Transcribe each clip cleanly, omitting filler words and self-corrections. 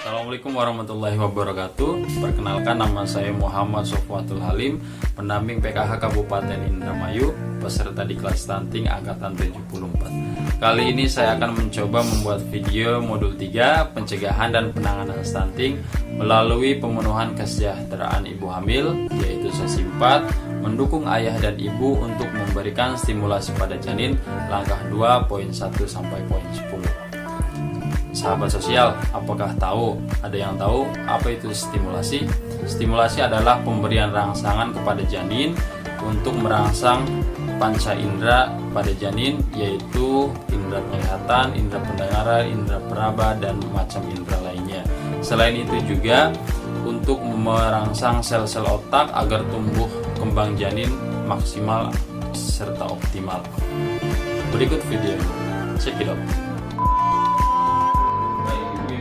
Assalamualaikum warahmatullahi wabarakatuh. Perkenalkan, nama saya Muhammad Sofwatul Halim, pendamping PKH Kabupaten Indramayu, peserta di kelas stunting angkatan 74. Kali ini saya akan mencoba membuat video modul 3 pencegahan dan penanganan stunting melalui pemenuhan kesejahteraan ibu hamil, yaitu sesi 4, mendukung ayah dan ibu untuk memberikan stimulasi pada janin, langkah 2 poin 1 sampai poin 10. Sahabat sosial, apakah tahu? Ada yang tahu apa itu stimulasi? Stimulasi adalah pemberian rangsangan kepada janin untuk merangsang panca indera pada janin, yaitu indera penglihatan, indera pendengaran, indera peraba, dan macam indera lainnya. Selain itu juga untuk merangsang sel-sel otak agar tumbuh kembang janin maksimal serta optimal. Berikut video, check it out.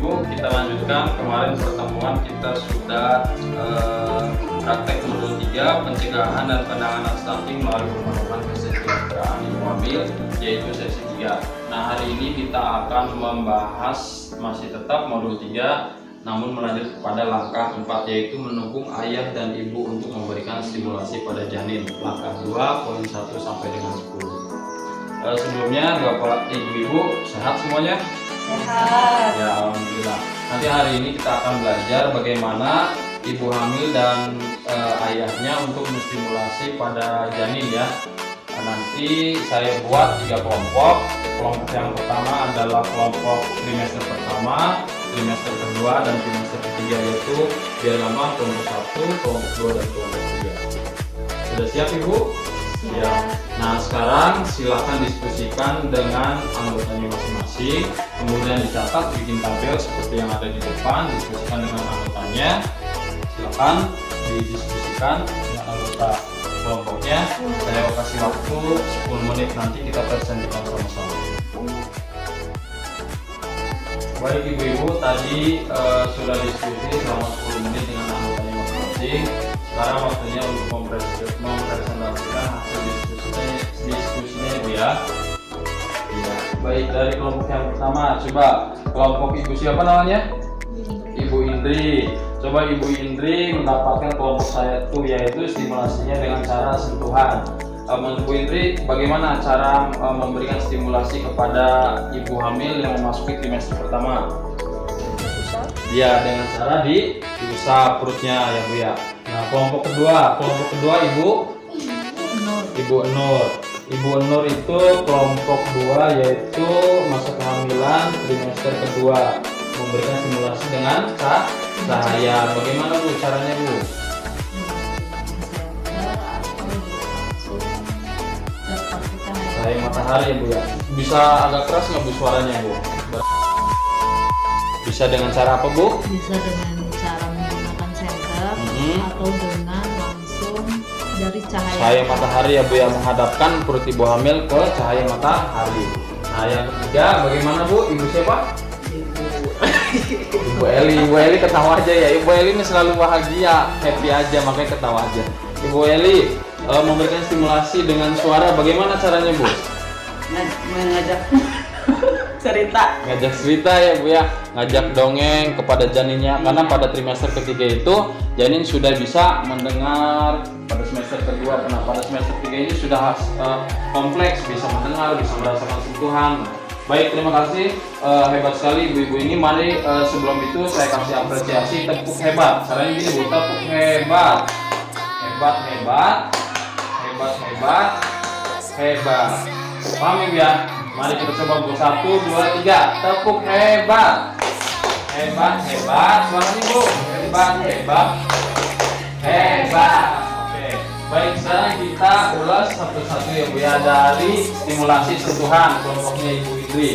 Kita lanjutkan. Kemarin pertemuan kita sudah praktek modul 3 pencegahan dan penanganan stunting melalui pemenuhan kesejahteraan ibu hamil, yaitu sesi 3. Nah, hari ini kita akan membahas masih tetap modul 3, namun melanjut kepada langkah 4, yaitu mendukung ayah dan ibu untuk memberikan stimulasi pada janin, langkah 2 poin 1 sampai dengan 10. Sebelumnya Bapak Ibu sehat semuanya? Sehat. Ya, alhamdulillah. Nanti hari ini kita akan belajar bagaimana ibu hamil dan ayahnya untuk menstimulasi pada janin ya. Nanti saya buat 3 kelompok. Kelompok yang pertama adalah kelompok trimester pertama, trimester kedua, dan trimester ketiga, yaitu biar gampang kelompok 1, kelompok 2, dan kelompok 3. Sudah siap Ibu? Ya. Nah, sekarang silahkan diskusikan dengan anggotanya masing-masing, kemudian dicatat, bikin tabel seperti yang ada di depan, diskusikan dengan anggotanya. Silahkan didiskusikan dengan anggota kelompoknya. Saya kasih waktu 10 menit, nanti kita presentasikan sama-sama. Baik ibu-ibu, tadi sudah diskusi selama 10 menit dengan anggotanya masing-masing. Sekarang waktunya untuk mempresentasikan hasil diskusinya ibu ya. Ya. Baik, dari kelompok yang pertama, coba kelompok ibu siapa namanya? Ibu Indri. Coba Ibu Indri mendapatkan kelompok saya itu, yaitu stimulasinya dengan cara sentuhan. Menurut Bu Indri, bagaimana cara memberikan stimulasi kepada ibu hamil yang memasuki trimester pertama? Ya, dengan cara diusap perutnya ya Bu ya. Nah, kelompok kedua Ibu Nur. Ibu Nur itu kelompok 2, yaitu masa kehamilan trimester kedua, memberikan stimulasi dengan cahaya. Bagaimana Bu caranya Bu? Cahaya matahari ya Bu ya. Bisa agak keras nggak Bu suaranya Bu? Bisa dengan cara apa Bu? Bisa dengan cara menggunakan senter atau dengan langsung dari cahaya matahari ya Bu ya, menghadapkan perut ibu hamil ke cahaya matahari. Nah, yang ketiga bagaimana Bu? Ibu siapa? Ibu Eli. Ibu Eli ketawa aja ya. Ibu Eli ini selalu bahagia, happy aja, makanya ketawa aja. Ibu Eli memberikan stimulasi dengan suara, bagaimana caranya Bu? mengajak Ngajak cerita ya Bu ya, ngajak dongeng kepada janinnya, karena pada trimester ketiga itu janin sudah bisa mendengar pada semester kedua. Nah, pada semester ketiga ini sudah kompleks, bisa mendengar, bisa merasakan sentuhan. Baik, terima kasih, hebat sekali ibu-ibu ini. Mari sebelum itu saya kasih apresiasi, tepuk hebat. Caranya gini Bu, tepuk hebat, hebat, hebat, hebat, hebat, hebat. Paham Ibu ya? Mari kita coba Bu, 1, 2, 3, tepuk hebat, hebat, hebat. Suaranya Bu, hebat, hebat, hebat. Oke, baik, sekarang kita ulas satu-satu ya Bu ya, dari stimulasi sentuhan kelompoknya Ibu Indri.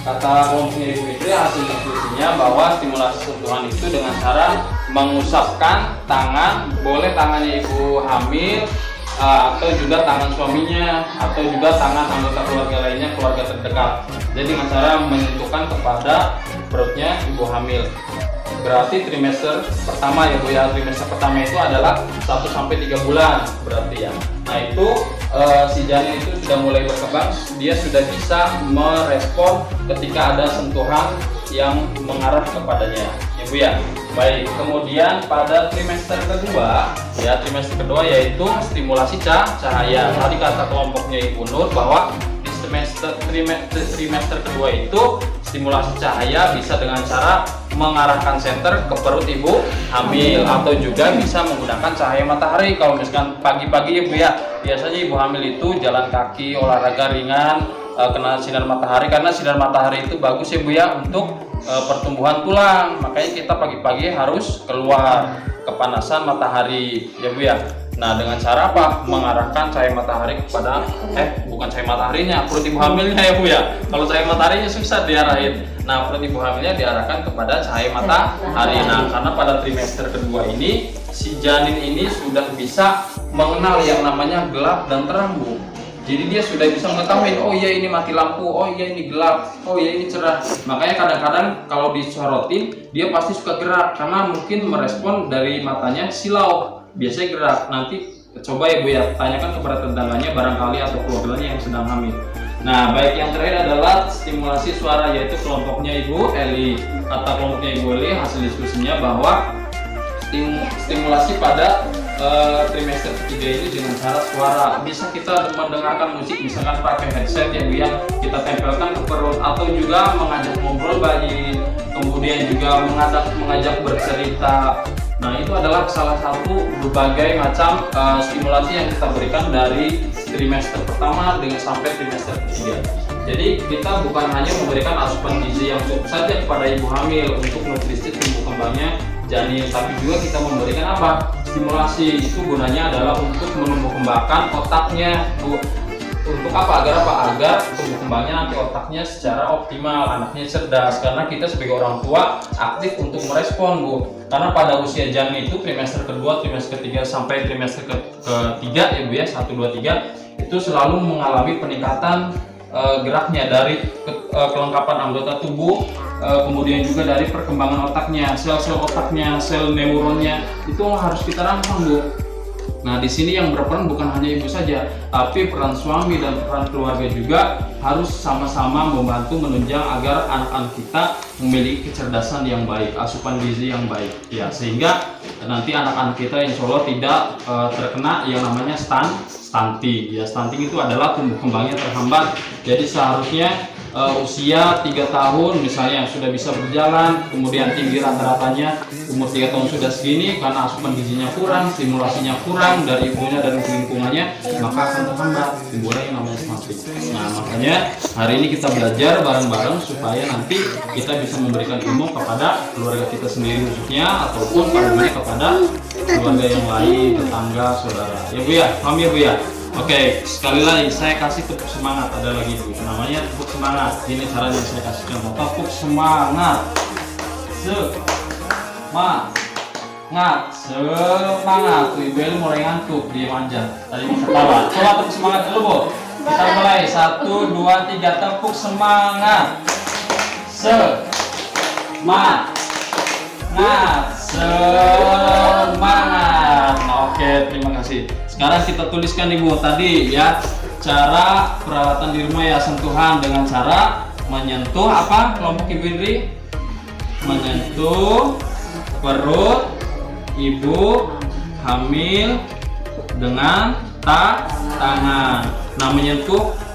Kata kelompoknya Ibu Indri, hasil diskusinya bahwa stimulasi sentuhan itu dengan cara mengusapkan tangan, boleh tangannya ibu hamil, atau juga tangan suaminya, atau juga tangan anggota keluarga lainnya, keluarga terdekat. Jadi dengan cara menyentuhkan kepada perutnya ibu hamil. Berarti trimester pertama ya Bu ya. Trimester pertama itu adalah 1 sampai 3 bulan berarti ya. Nah, itu si janin itu sudah mulai berkembang, dia sudah bisa merespon ketika ada sentuhan yang mengarah kepadanya, ya Bu ya. Baik, kemudian pada trimester kedua, ya trimester kedua yaitu stimulasi cahaya. Tadi kata kelompoknya Ibu Nur bahwa di trimester kedua itu stimulasi cahaya bisa dengan cara mengarahkan senter ke perut ibu hamil atau juga bisa menggunakan cahaya matahari. Kalau misalkan pagi-pagi ya Bu ya, biasanya ibu hamil itu jalan kaki, olahraga ringan, kena sinar matahari, karena sinar matahari itu bagus ya Bu ya untuk pertumbuhan tulang. Makanya kita pagi-pagi harus keluar kepanasan matahari ya Bu ya. Nah, dengan cara apa? Mengarahkan cahaya matahari kepada bukan cahaya mataharinya, perut ibu hamilnya ya Bu ya. Kalau cahaya mataharinya susah diarahin. Nah, perut ibu hamilnya diarahkan kepada cahaya matahari. Nah, karena pada trimester kedua ini si janin ini sudah bisa mengenal yang namanya gelap dan terang Bu. Jadi dia sudah bisa mengetahui, oh iya ini mati lampu, oh iya ini gelap, oh iya ini cerah. Makanya kadang-kadang kalau disorotin dia pasti suka gerak karena mungkin merespon dari matanya silau. Biasanya gerak. Nanti coba ya Bu ya, tanyakan kepada tetangganya barangkali atau keluarganya yang sedang hamil. Nah, baik, yang terakhir adalah stimulasi suara, yaitu kelompoknya Ibu Eli. Kata kelompoknya Ibu Eli hasil diskusinya bahwa stimulasi pada trimester ketiga ini dengan cara suara. Bisa kita mendengarkan musik misalkan pakai headset ya Bu yang kita tempelkan ke perut, atau juga mengajak ngobrol bayi, kemudian juga mengajak bercerita. Nah, itu adalah salah satu berbagai macam stimulasi yang kita berikan dari trimester pertama dengan sampai trimester ketiga. Jadi kita bukan hanya memberikan asupan gizi yang cukup saja kepada ibu hamil untuk nutrisi tumbuh kembangnya janin, tapi juga kita memberikan apa? Stimulasi. Itu gunanya adalah untuk menumbuh kembangkan otaknya Bu. Untuk apa? Agar tumbuh kembangnya nanti otaknya secara optimal, anaknya cerdas. Karena kita sebagai orang tua aktif untuk merespon Bu. Karena pada usia janin itu trimester kedua, trimester ketiga sampai trimester ketiga ya Bu ya, 1, 2, 3 itu selalu mengalami peningkatan geraknya dari kelengkapan anggota tubuh, kemudian juga dari perkembangan otaknya, sel-sel otaknya, sel neuronnya itu harus kita rangsang Bu. Nah, di sini yang berperan bukan hanya ibu saja, tapi peran suami dan peran keluarga juga harus sama-sama membantu menunjang agar anak-anak kita memiliki kecerdasan yang baik, asupan gizi yang baik, ya, sehingga nanti anak-anak kita insya Allah tidak terkena yang namanya stunting. Ya, stunting itu adalah tumbuh kembangnya terhambat. Jadi seharusnya usia 3 tahun misalnya sudah bisa berjalan, kemudian tinggi rata-ratanya umur 3 tahun sudah segini, karena asupan gizinya kurang, stimulasinya kurang dari ibunya dan lingkungannya, maka akan terhambat timbulnya yang namanya stunting. Nah, makanya hari ini kita belajar bareng-bareng supaya nanti kita bisa memberikan ilmu kepada keluarga kita sendiri khususnya, ataupun kepada keluarga yang lain, tetangga, saudara. Ya Bu ya, paham ya Bu ya? Oke, sekali lagi saya kasih tepuk semangat, ada lagi Bu, namanya tepuk semangat. Ini caranya saya kasih contoh, tepuk semangat. Semangat. Tuh Ibu Eli mulai ngantuk, dia manja. Tadi mau ketawa. Coba tepuk semangat dulu Bu. Kita mulai 1, 2, 3, tepuk semangat. Semangat. Nah, oke, terima kasih. Sekarang kita tuliskan Ibu tadi ya, cara perawatan di rumah ya, sentuhan dengan cara menyentuh apa kelompok Ibu Indri? Menyentuh perut ibu hamil dengan tangan. Nah,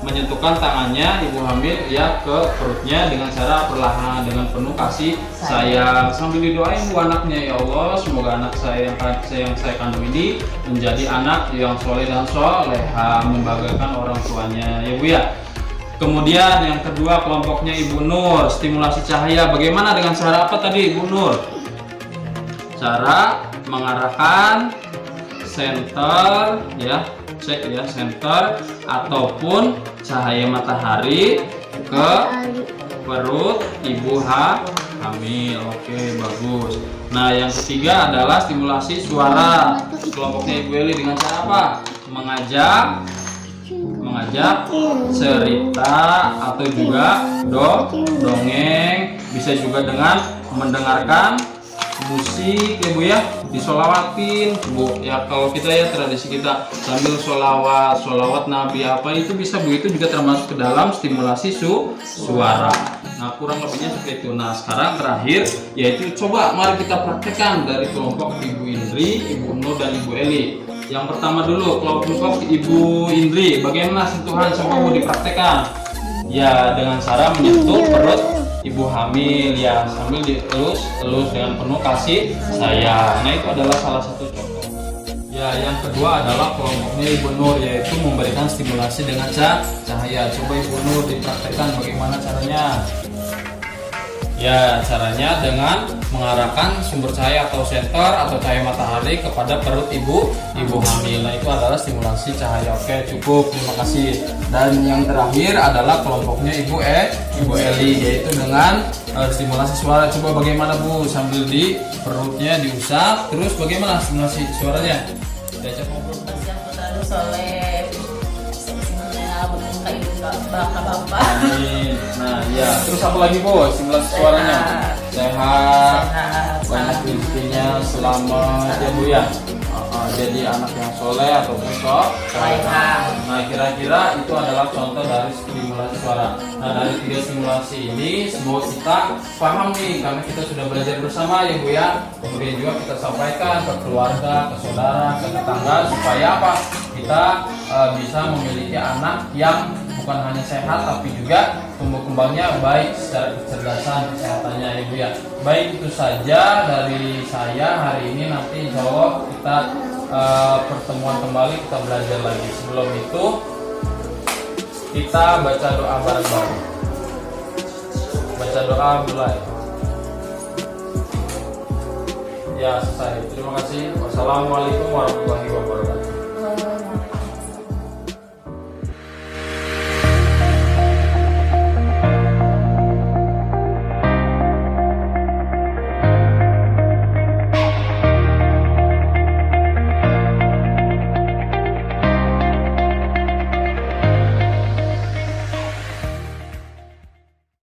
menyentuhkan tangannya ibu hamil ya ke perutnya dengan cara perlahan, dengan penuh kasih sayang, sambil didoain Bu anaknya, ya Allah semoga anak saya yang saya kandung ini menjadi anak yang soleh dan soleha, membanggakan orang tuanya ya Bu ya. Kemudian yang kedua kelompoknya Ibu Nur, stimulasi cahaya. Bagaimana dengan cara apa tadi Ibu Nur? Cara mengarahkan senter ya, cek ya, senter ataupun cahaya matahari ke perut ibu hamil. Oke, bagus. Nah, yang ketiga adalah stimulasi suara. Kelompoknya Ibu Eli dengan cara apa? Mengajak cerita atau juga dongeng. Bisa juga dengan mendengarkan musik ya Bu ya, disolawatin Bu ya. Kalau kita ya tradisi kita sambil solawat Nabi apa itu bisa Bu, itu juga termasuk ke dalam stimulasi suara. Nah kurang lebihnya seperti itu. Nah sekarang terakhir yaitu coba mari kita praktekkan dari kelompok Ibu Indri, Ibu Nur dan Ibu Eli. Yang pertama dulu kelompok Ibu Indri, bagaimana sentuhan sama Bu dipraktekkan? Ya dengan cara menyentuh perut ibu hamil ya, sambil dielus dengan penuh kasih sayang. Nah itu adalah salah satu contoh. Ya yang kedua adalah kelompoknya Ibu Nur, yaitu memberikan stimulasi dengan cahaya. Coba Ibu Nur dipraktekkan bagaimana caranya. Ya caranya dengan mengarahkan sumber cahaya atau senter atau cahaya matahari kepada perut ibu hamil. Nah itu adalah stimulasi cahaya. Oke cukup, terima kasih. Dan yang terakhir adalah kelompoknya Ibu Eli, yaitu dengan stimulasi suara. Coba bagaimana Bu, sambil di perutnya diusap, terus bagaimana stimulasi suaranya? Diajak ngobrol. Soleh, bapak. Amin. Nah ya, terus apa lagi Bu, stimulasi suaranya? Sehat, banyak rezekinya, selamat ya Bu ya. Jadi anak yang soleh atau soleha. Nah kira-kira itu adalah contoh dari stimulasi suara. Nah dari 3 stimulasi ini semoga kita paham nih, karena kita sudah belajar bersama ya Bu ya. Kemudian juga kita sampaikan ke keluarga, ke saudara, ke tetangga, supaya apa? Kita bisa memiliki anak yang bukan hanya sehat tapi juga tumbuh kembangnya baik secara kecerdasan, kesehatannya Ibu ya. Baik itu saja dari saya hari ini, nanti insya Allah kita pertemuan kembali, kita belajar lagi. Sebelum itu kita baca doa bareng-bareng. Baca doa mulai. Ya selesai. Terima kasih. Wassalamualaikum warahmatullahi wabarakatuh.